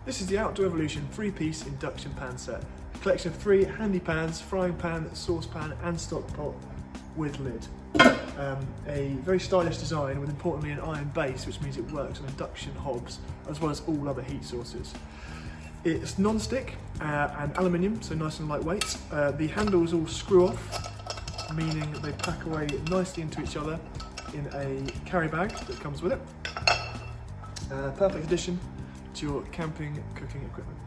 This is the Outdoor Evolution 3-piece induction pan set. A collection of 3 handy pans, frying pan, saucepan and stock pot with lid. A very stylish design with importantly an iron base, which means it works on induction hobs as well as all other heat sources. It's non-stick and aluminium, so nice and lightweight. The handles all screw off, meaning they pack away nicely into each other in a carry bag that comes with it. Perfect addition to your camping cooking equipment.